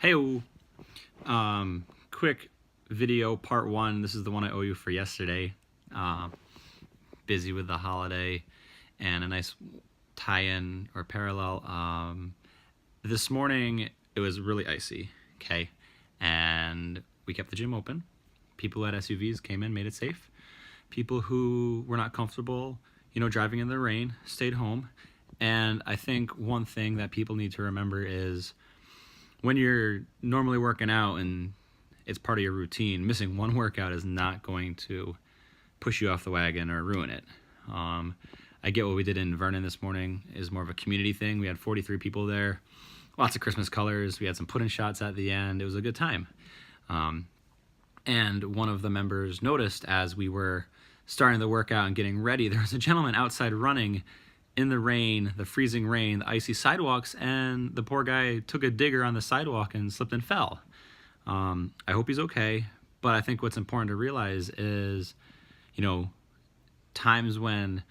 Hey, quick video part one. This is the one I owe you for yesterday. Busy with the holiday and a nice tie-in or parallel. This morning it was really icy, okay? And we kept the gym open. People who had SUVs came in, made it safe. People who were not comfortable, driving in the rain, stayed home. And I think one thing that people need to remember is when you're normally working out and it's part of your routine, missing one workout is not going to push you off the wagon or ruin it. I get what we did in Vernon this morning is more of a community thing. We had 43 people there, lots of Christmas colors. We had some put-in shots at the end. It was a good time. And one of the members noticed as we were starting the workout and getting ready, there was a gentleman outside running in the rain, the freezing rain, the icy sidewalks, and the poor guy took a digger on the sidewalk and slipped and fell. I hope he's okay, but I think what's important to realize is, times when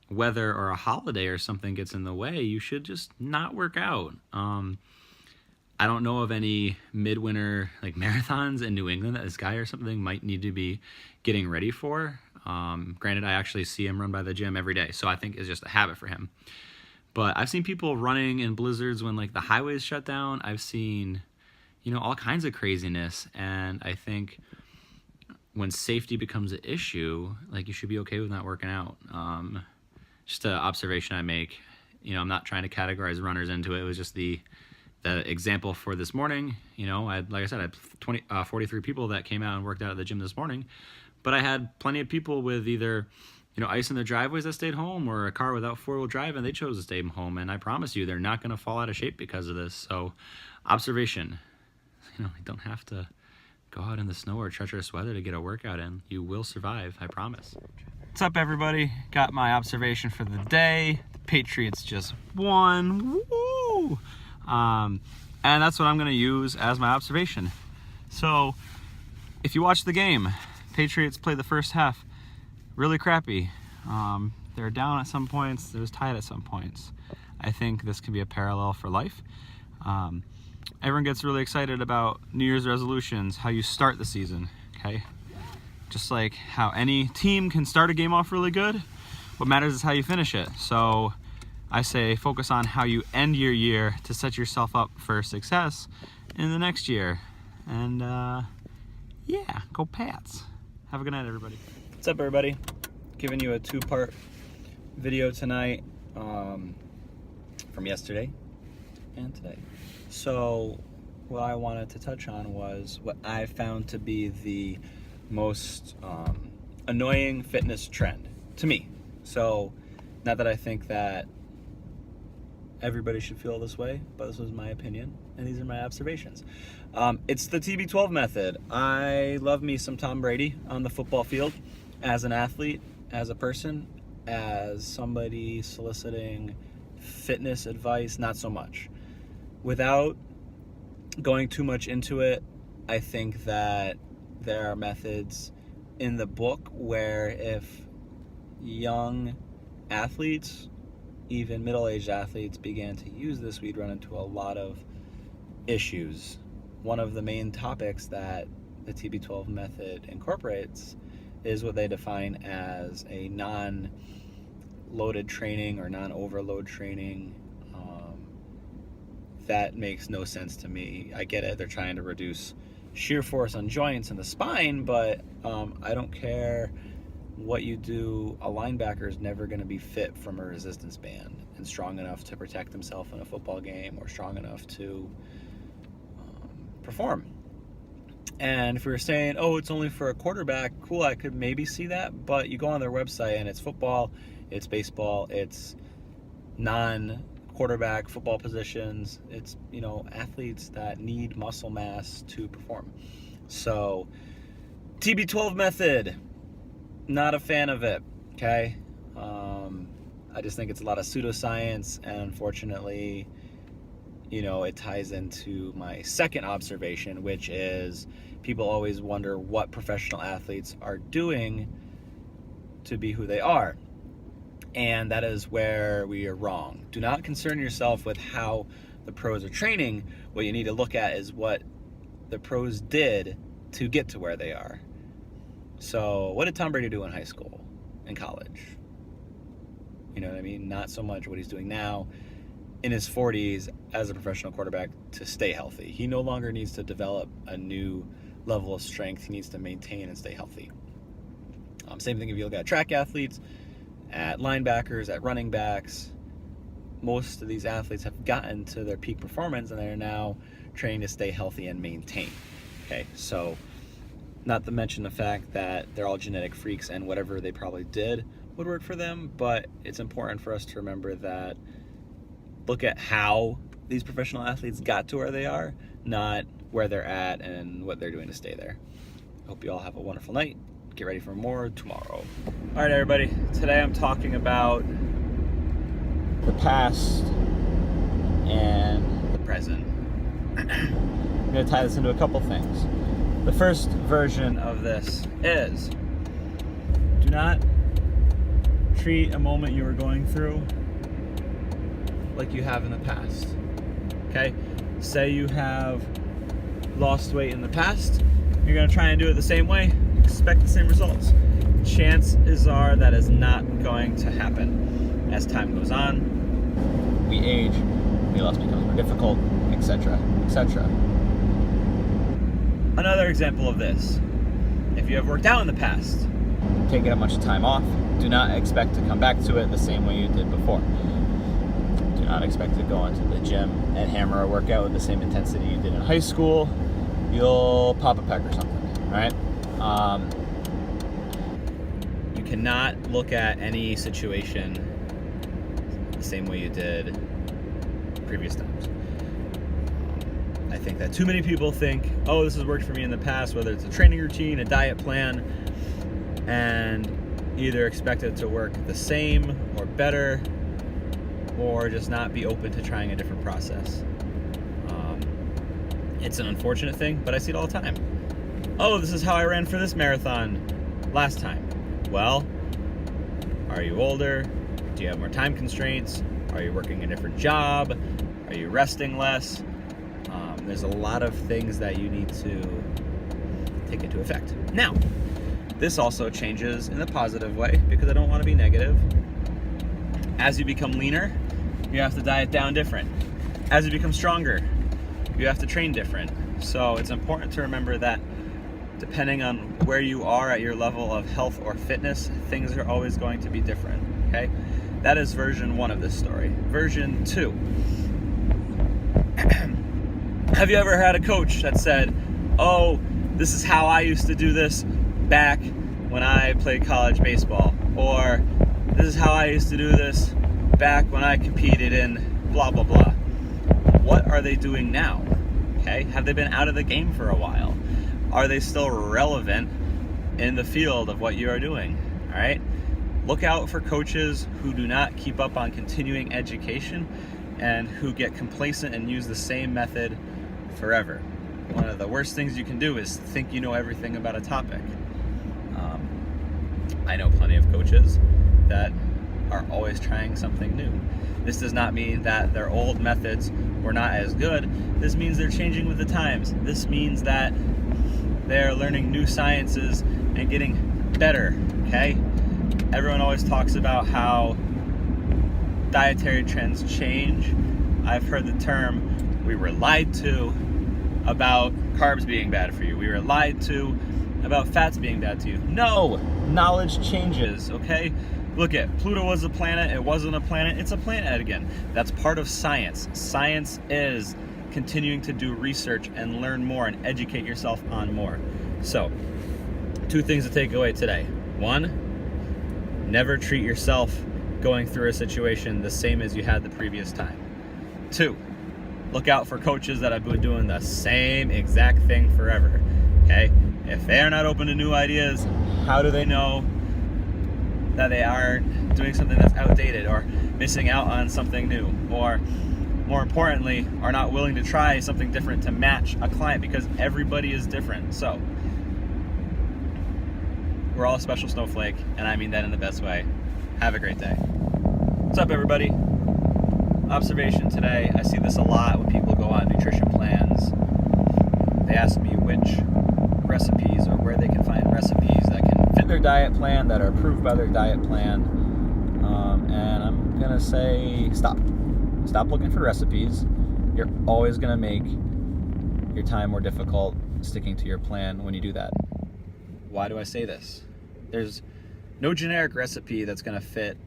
weather or a holiday or something gets in the way, you should just not work out. I don't know of any midwinter marathons in New England that this guy or something might need to be getting ready for. Granted, I actually see him run by the gym every day, so I think it's just a habit for him. But I've seen people running in blizzards when the highways shut down. I've seen, all kinds of craziness, and I think when safety becomes an issue, you should be okay with not working out. Just an observation I make. I'm not trying to categorize runners into it. It was just the example for this morning. I had 43 people that came out and worked out at the gym this morning, but I had plenty of people with either ice in their driveways that stayed home or a car without four-wheel drive, and they chose to stay home. And I promise you, they're not going to fall out of shape because of this. So, observation. You don't have to go out in the snow or treacherous weather to get a workout in. You will survive, I promise. What's up, everybody? Got my observation for the day. The Patriots just won. Woo! And that's what I'm going to use as my observation. So, if you watch the game, Patriots played the first half really crappy. They're down at some points. They was tied at some points. I think this can be a parallel for life. Everyone gets really excited about New Year's resolutions, how you start the season, okay? Just like how any team can start a game off really good, what matters is how you finish it. So I say focus on how you end your year to set yourself up for success in the next year. And yeah, go Pats. Have a good night, everybody. What's up, everybody? Giving you a two-part video tonight from yesterday and today. So what I wanted to touch on was what I found to be the most annoying fitness trend to me. So not that I think that everybody should feel this way, but this was my opinion, and these are my observations. It's the TB12 method. I love me some Tom Brady on the football field as an athlete, as a person, as somebody soliciting fitness advice, not so much. Without going too much into it, I think that there are methods in the book where if young athletes, even middle-aged athletes, began to use this, we'd run into a lot of issues. One of the main topics that the TB12 method incorporates is what they define as a non-loaded training or non-overload training. That makes no sense to me. I get it, they're trying to reduce shear force on joints and the spine, but I don't care what you do. A linebacker is never going to be fit from a resistance band and strong enough to protect himself in a football game or strong enough to perform. And if we were saying, oh, it's only for a quarterback, cool, I could maybe see that, but you go on their website and it's football, it's baseball, it's non-quarterback football positions, it's athletes that need muscle mass to perform. So TB12 method, not a fan of it, okay? I just think it's a lot of pseudoscience, and unfortunately, it ties into my second observation, which is people always wonder what professional athletes are doing to be who they are. And that is where we are wrong. Do not concern yourself with how the pros are training, what you need to look at is what the pros did to get to where they are. So what did Tom Brady do in high school and college? You know what I mean? Not so much what he's doing now in his 40s as a professional quarterback to stay healthy. He no longer needs to develop a new level of strength. He needs to maintain and stay healthy. Same thing if you look at track athletes, at linebackers, at running backs. Most of these athletes have gotten to their peak performance and they're now trained to stay healthy and maintain. Okay, so not to mention the fact that they're all genetic freaks and whatever they probably did would work for them, but it's important for us to remember that look at how these professional athletes got to where they are, not where they're at and what they're doing to stay there. Hope you all have a wonderful night. Get ready for more tomorrow. All right, everybody. Today I'm talking about the past and the present. I'm going to tie this into a couple things. The first version of this is do not treat a moment you were going through like you have in the past. Okay? Say you have lost weight in the past, you're going to try and do it the same way, expect the same results. Chances are that is not going to happen. As time goes on, we age, weight loss becomes more difficult, etc., etc. Another example of this, if you have worked out in the past, taking a bunch of time off, do not expect to come back to it the same way you did before. Do not expect to go into the gym and hammer a workout with the same intensity you did in high school. You'll pop a pec or something, right? You cannot look at any situation the same way you did previous times. I think that too many people think, oh, this has worked for me in the past, whether it's a training routine, a diet plan, and either expect it to work the same or better, or just not be open to trying a different process. It's an unfortunate thing, but I see it all the time. Oh, this is how I ran for this marathon last time. Well, are you older? Do you have more time constraints? Are you working a different job? Are you resting less? There's a lot of things that you need to take into effect. Now, this also changes in a positive way because I don't want to be negative. As you become leaner, you have to diet down different. As you become stronger, you have to train different. So it's important to remember that depending on where you are at your level of health or fitness, things are always going to be different, okay? That is version 1 of this story. Version 2. Have you ever had a coach that said, oh, this is how I used to do this back when I played college baseball, or this is how I used to do this back when I competed in blah, blah, blah. What are they doing now? Okay, have they been out of the game for a while? Are they still relevant in the field of what you are doing? All right, look out for coaches who do not keep up on continuing education and who get complacent and use the same method forever. One of the worst things you can do is think you know everything about a topic. I know plenty of coaches that are always trying something new. This does not mean that their old methods were not as good. This means they're changing with the times. This means that they're learning new sciences and getting better, okay? Everyone always talks about how dietary trends change. I've heard the term, we were lied to about carbs being bad for you. We were lied to about fats being bad to you. No, knowledge changes, okay? Look at Pluto was a planet, it wasn't a planet, it's a planet again. That's part of science. Science is continuing to do research and learn more and educate yourself on more. So, 2 things to take away today. 1, never treat yourself going through a situation the same as you had the previous time. 2, look out for coaches that have been doing the same exact thing forever, okay? If they are not open to new ideas, how do they know that they aren't doing something that's outdated or missing out on something new, or more importantly, are not willing to try something different to match a client, because everybody is different. So we're all a special snowflake, and I mean that in the best way. Have a great day. What's up, everybody? observation today, I see this a lot when people go on nutrition plans. They ask me which recipes or where they can find recipes that can fit their diet plan, that are approved by their diet plan. And I'm going to say stop. Stop looking for recipes. You're always going to make your time more difficult sticking to your plan when you do that. Why do I say this? There's no generic recipe that's going to fit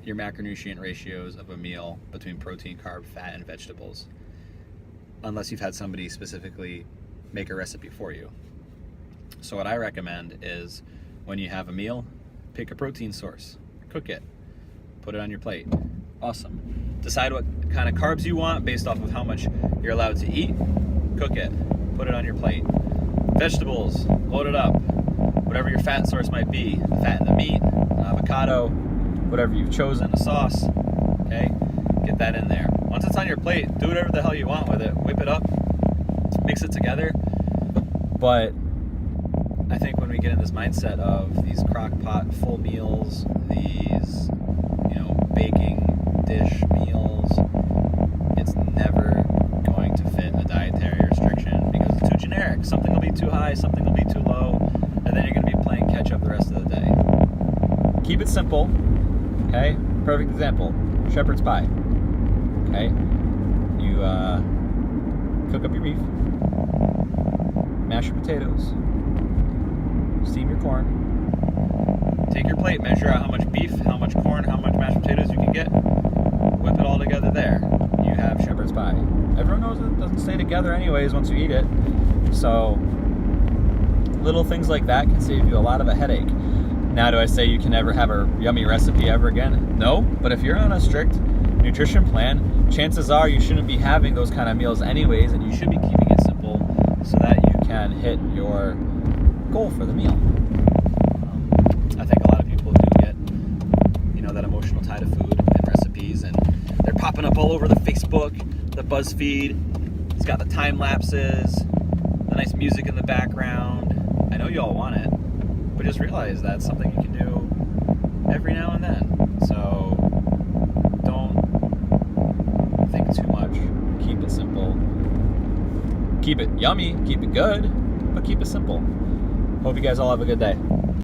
your macronutrient ratios of a meal between protein, carb, fat, and vegetables, unless you've had somebody specifically make a recipe for you. So what I recommend is when you have a meal, pick a protein source, cook it, put it on your plate. Awesome. Decide what kind of carbs you want based off of how much you're allowed to eat, cook it, put it on your plate. Vegetables, load it up. Whatever your fat source might be, fat in the meat, avocado, whatever you've chosen, a sauce, okay? Get that in there. Once it's on your plate, do whatever the hell you want with it. Whip it up, mix it together. But I think when we get in this mindset of these crock pot full meals, these, baking dish meals, it's never going to fit a dietary restriction because it's too generic. Something will be too high, something will be too low, and then you're going to be playing catch up the rest of the day. Keep it simple, okay? Perfect example, shepherd's pie, okay? You cook up your beef, mash your potatoes, steam your corn, take your plate, measure out how much beef, how much corn, how much mashed potatoes you can get, whip it all together there. You have shepherd's pie. Everyone knows it doesn't stay together anyways once you eat it. So little things like that can save you a lot of a headache. Now, do I say you can never have a yummy recipe ever again? No, but if you're on a strict nutrition plan, chances are you shouldn't be having those kind of meals anyways, and you should be keeping it simple so that you can hit your goal for the meal. I think a lot of people do get, that emotional tie to food and recipes, and they're popping up all over the Facebook, the BuzzFeed. It's got the time lapses, the nice music in the background. I know you all want it, but just realize that's something you can do every now and then. So don't think too much. Keep it simple. Keep it yummy, keep it good, but keep it simple. Hope you guys all have a good day.